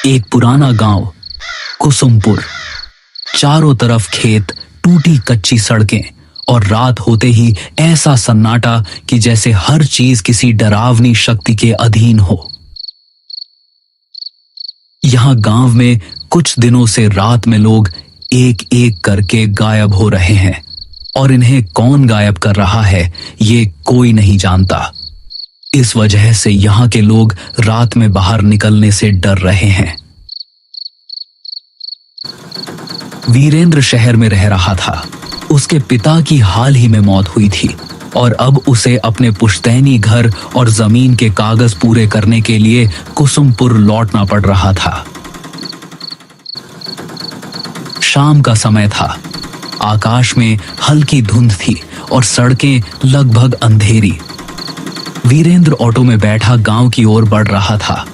एक पुराना गांव कुसुमपुर। चारों तरफ खेत, टूटी कच्ची सड़कें और रात होते ही ऐसा सन्नाटा कि जैसे हर चीज किसी डरावनी शक्ति के अधीन हो। यहां गांव में कुछ दिनों से रात में लोग एक एक करके गायब हो रहे हैं और इन्हें कौन गायब कर रहा है ये कोई नहीं जानता। इस वजह से यहां के लोग रात में बाहर निकलने से डर रहे हैं। वीरेंद्र शहर में रह रहा था। उसके पिता की हाल ही में मौत हुई थी और अब उसे अपने पुश्तैनी घर और जमीन के कागज पूरे करने के लिए कुसुमपुर लौटना पड़ रहा था। शाम का समय था। आकाश में हल्की धुंध थी और सड़कें लगभग अंधेरी। वीरेंद्र ऑटो में बैठा गांव की ओर बढ़ रहा था।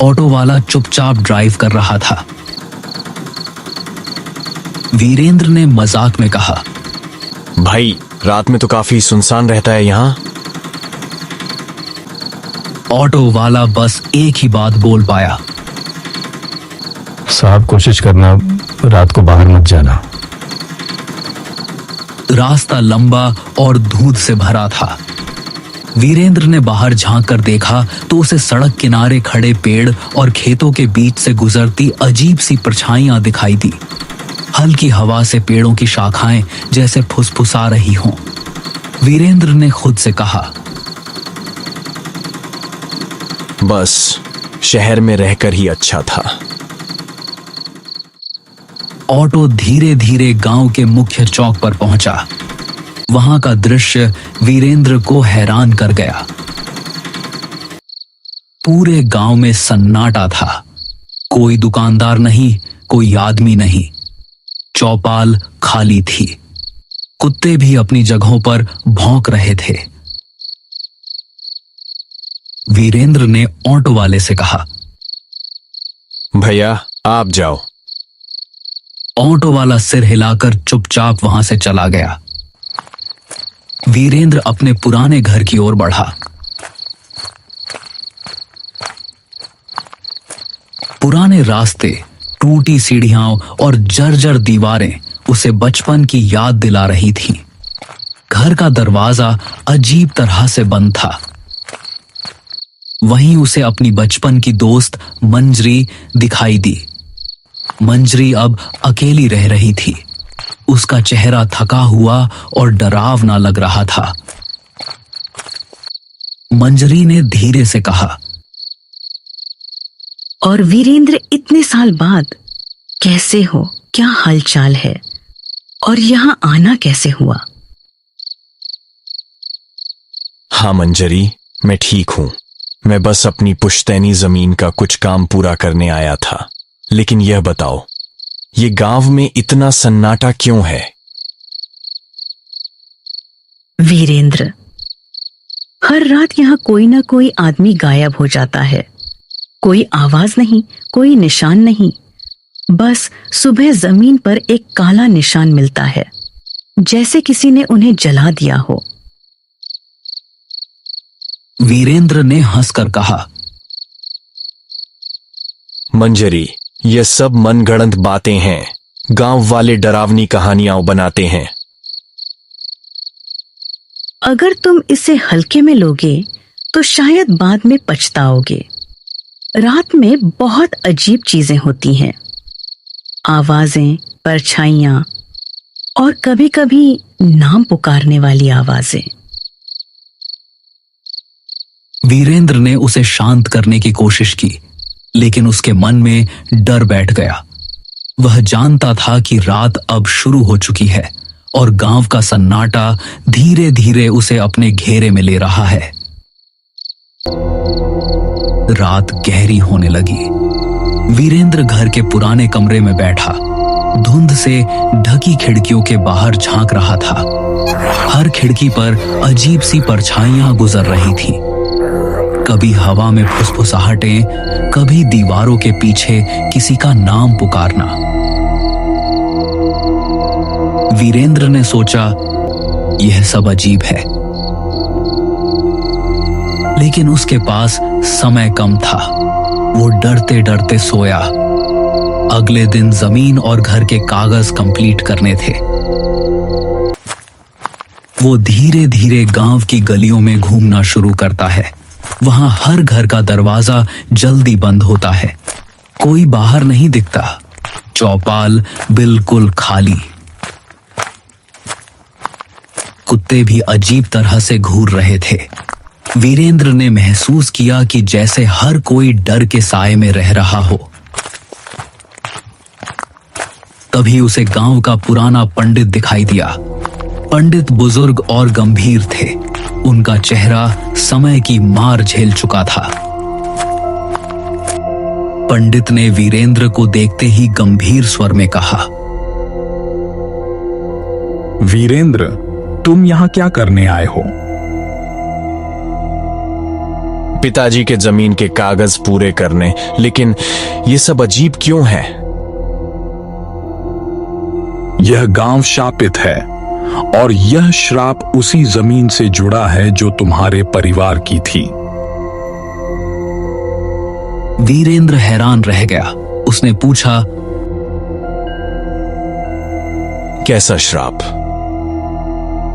ऑटो वाला चुपचाप ड्राइव कर रहा था। वीरेंद्र ने मजाक में कहा, भाई रात में तो काफी सुनसान रहता है यहाँ। ऑटो वाला बस एक ही बात बोल पाया, साहब कोशिश करना रात को बाहर मत जाना। रास्ता लंबा और धूंध से भरा था। वीरेंद्र ने बाहर झांक कर देखा तो उसे सड़क किनारे खड़े पेड़ और खेतों के बीच से गुजरती अजीब सी परछाइयां दिखाई दी। हल्की हवा से पेड़ों की शाखाएं जैसे फुसफुसा रही हों। वीरेंद्र ने खुद से कहा, बस शहर में रहकर ही अच्छा था। ऑटो धीरे धीरे गांव के मुख्य चौक पर पहुंचा। वहां का दृश्य वीरेंद्र को हैरान कर गया। पूरे गांव में सन्नाटा था। कोई दुकानदार नहीं, कोई आदमी नहीं। चौपाल खाली थी। कुत्ते भी अपनी जगहों पर भौंक रहे थे। वीरेंद्र ने ऑटो वाले से कहा, भैया आप जाओ। ऑटो वाला सिर हिलाकर चुपचाप वहां से चला गया। वीरेंद्र अपने पुराने घर की ओर बढ़ा। पुराने रास्ते, टूटी सीढ़ियां और जर्जर दीवारें उसे बचपन की याद दिला रही थीं। घर का दरवाजा अजीब तरह से बंद था। वहीं उसे अपनी बचपन की दोस्त मंजरी दिखाई दी। मंजरी अब अकेली रह रही थी। उसका चेहरा थका हुआ और डरावना लग रहा था। मंजरी ने धीरे से कहा, और वीरेंद्र इतने साल बाद कैसे हो, क्या हालचाल है और यहाँ आना कैसे हुआ? हाँ मंजरी, मैं ठीक हूं। मैं बस अपनी पुश्तैनी जमीन का कुछ काम पूरा करने आया था। लेकिन यह बताओ, ये गांव में इतना सन्नाटा क्यों है? वीरेंद्र, हर रात यहाँ कोई ना कोई आदमी गायब हो जाता है। कोई आवाज नहीं, कोई निशान नहीं। बस सुबह जमीन पर एक काला निशान मिलता है, जैसे किसी ने उन्हें जला दिया हो। वीरेंद्र ने हंसकर कहा, मंजरी, ये सब मनगढ़ंत बातें हैं। गांव वाले डरावनी कहानियां बनाते हैं। अगर तुम इसे हल्के में लोगे तो शायद बाद में पछताओगे। रात में बहुत अजीब चीजें होती हैं। आवाजें, परछाइयां और कभी-कभी नाम पुकारने वाली आवाजें। वीरेंद्र ने उसे शांत करने की कोशिश की, लेकिन उसके मन में डर बैठ गया। वह जानता था कि रात अब शुरू हो चुकी है और गांव का सन्नाटा धीरे धीरे उसे अपने घेरे में ले रहा है। रात गहरी होने लगी। वीरेंद्र घर के पुराने कमरे में बैठा, धुंध से ढकी खिड़कियों के बाहर झांक रहा था। हर खिड़की पर अजीब सी परछाइयां गुजर रही थीं। कभी हवा में फुसफुसाहटें, कभी दीवारों के पीछे किसी का नाम पुकारना। वीरेंद्र ने सोचा, यह सब अजीब है, लेकिन उसके पास समय कम था। वो डरते डरते सोया। अगले दिन जमीन और घर के कागज कंप्लीट करने थे। वो धीरे धीरे गांव की गलियों में घूमना शुरू करता है। वहां हर घर का दरवाजा जल्दी बंद होता है, कोई बाहर नहीं दिखता, चौपाल बिल्कुल खाली। कुत्ते भी अजीब तरह से घूर रहे थे। वीरेंद्र ने महसूस किया कि जैसे हर कोई डर के साए में रह रहा हो। तभी उसे गांव का पुराना पंडित दिखाई दिया। पंडित बुजुर्ग और गंभीर थे। उनका चेहरा समय की मार झेल चुका था। पंडित ने वीरेंद्र को देखते ही गंभीर स्वर में कहा, वीरेंद्र, तुम यहां क्या करने आए हो? पिताजी के जमीन के कागज पूरे करने, लेकिन ये सब अजीब क्यों है? यह गांव शापित है और यह श्राप उसी जमीन से जुड़ा है जो तुम्हारे परिवार की थी। वीरेंद्र हैरान रह गया। उसने पूछा, कैसा श्राप?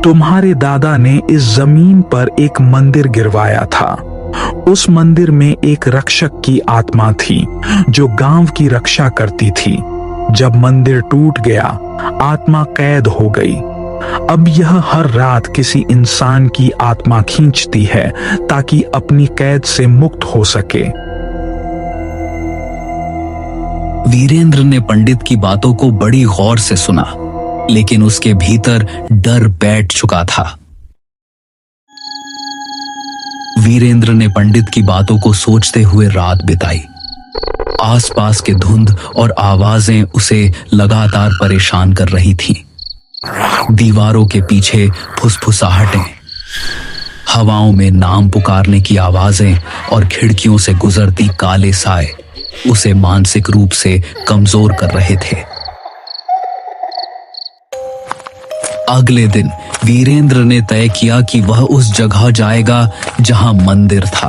तुम्हारे दादा ने इस जमीन पर एक मंदिर गिरवाया था। उस मंदिर में एक रक्षक की आत्मा थी जो गांव की रक्षा करती थी। जब मंदिर टूट गया, आत्मा कैद हो गई। अब यह हर रात किसी इंसान की आत्मा खींचती है ताकि अपनी कैद से मुक्त हो सके। वीरेंद्र ने पंडित की बातों को बड़ी गौर से सुना, लेकिन उसके भीतर डर बैठ चुका था। वीरेंद्र ने पंडित की बातों को सोचते हुए रात बिताई। आसपास के धुंध और आवाजें उसे लगातार परेशान कर रही थीं। दीवारों के पीछे फुसफुसाहटें, हवाओं में नाम पुकारने की आवाजें और खिड़कियों से गुजरती काले साए उसे मानसिक रूप से कमजोर कर रहे थे। अगले दिन वीरेंद्र ने तय किया कि वह उस जगह जाएगा जहां मंदिर था।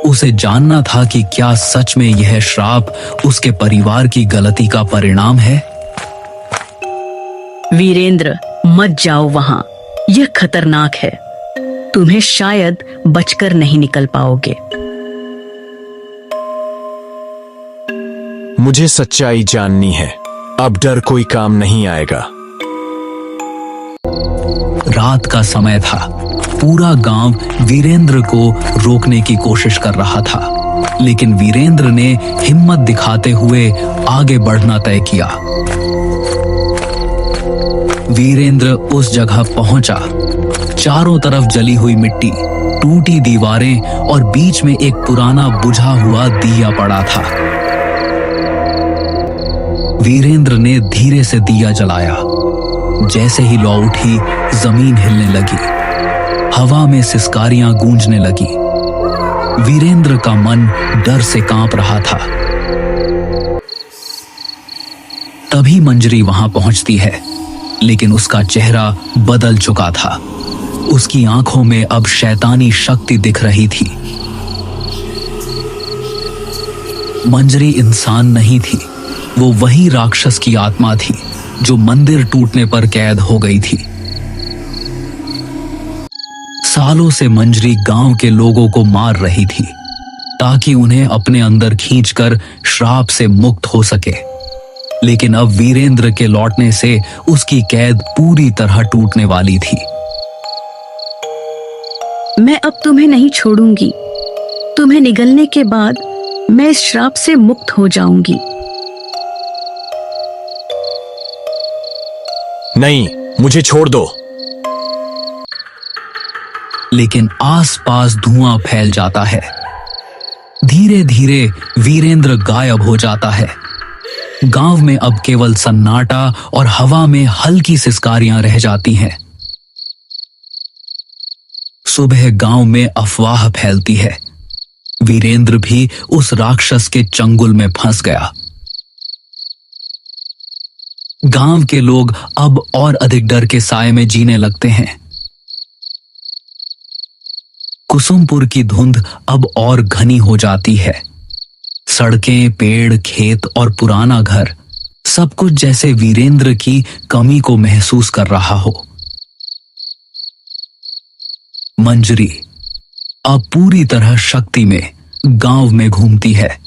उसे जानना था कि क्या सच में यह श्राप उसके परिवार की गलती का परिणाम है। वीरेंद्र, मत जाओ वहां, यह खतरनाक है। तुम्हें शायद बचकर नहीं निकल पाओगे। मुझे सच्चाई जाननी है। अब डर कोई काम नहीं आएगा। रात का समय था। पूरा गांव वीरेंद्र को रोकने की कोशिश कर रहा था, लेकिन वीरेंद्र ने हिम्मत दिखाते हुए आगे बढ़ना तय किया। वीरेंद्र उस जगह पहुंचा। चारों तरफ जली हुई मिट्टी, टूटी दीवारें और बीच में एक पुराना बुझा हुआ दिया पड़ा था। वीरेंद्र ने धीरे से दिया जलाया। जैसे ही लौ उठी, जमीन हिलने लगी, हवा में सिसकारियां गूंजने लगी। वीरेंद्र का मन डर से कांप रहा था। तभी मंजरी वहां पहुंचती है, लेकिन उसका चेहरा बदल चुका था। उसकी आंखों में अब शैतानी शक्ति दिख रही थी। मंजरी इंसान नहीं थी, वो वही राक्षस की आत्मा थी जो मंदिर टूटने पर कैद हो गई थी। सालों से मंजरी गांव के लोगों को मार रही थी ताकि उन्हें अपने अंदर खींचकर श्राप से मुक्त हो सके, लेकिन अब वीरेंद्र के लौटने से उसकी कैद पूरी तरह टूटने वाली थी। मैं अब तुम्हें नहीं छोड़ूंगी। तुम्हें निगलने के बाद मैं इस श्राप से मुक्त हो जाऊंगी। नहीं, मुझे छोड़ दो। लेकिन आसपास धुआं फैल जाता है। धीरे धीरे वीरेंद्र गायब हो जाता है। गांव में अब केवल सन्नाटा और हवा में हल्की सिसकारियां रह जाती हैं। सुबह गांव में अफवाह फैलती है। वीरेंद्र भी उस राक्षस के चंगुल में फंस गया। गांव के लोग अब और अधिक डर के साए में जीने लगते हैं। कुसुमपुर की धुंध अब और घनी हो जाती है। सड़कें, पेड़, खेत और पुराना घर सब कुछ जैसे वीरेंद्र की कमी को महसूस कर रहा हो। मंजरी अब पूरी तरह शक्ति में गांव में घूमती है।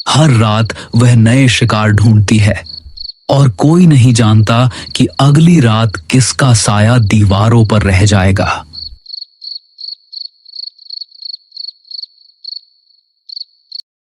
हर रात वह नए शिकार ढूंढती है और कोई नहीं जानता कि अगली रात किसका साया दीवारों पर रह जाएगा।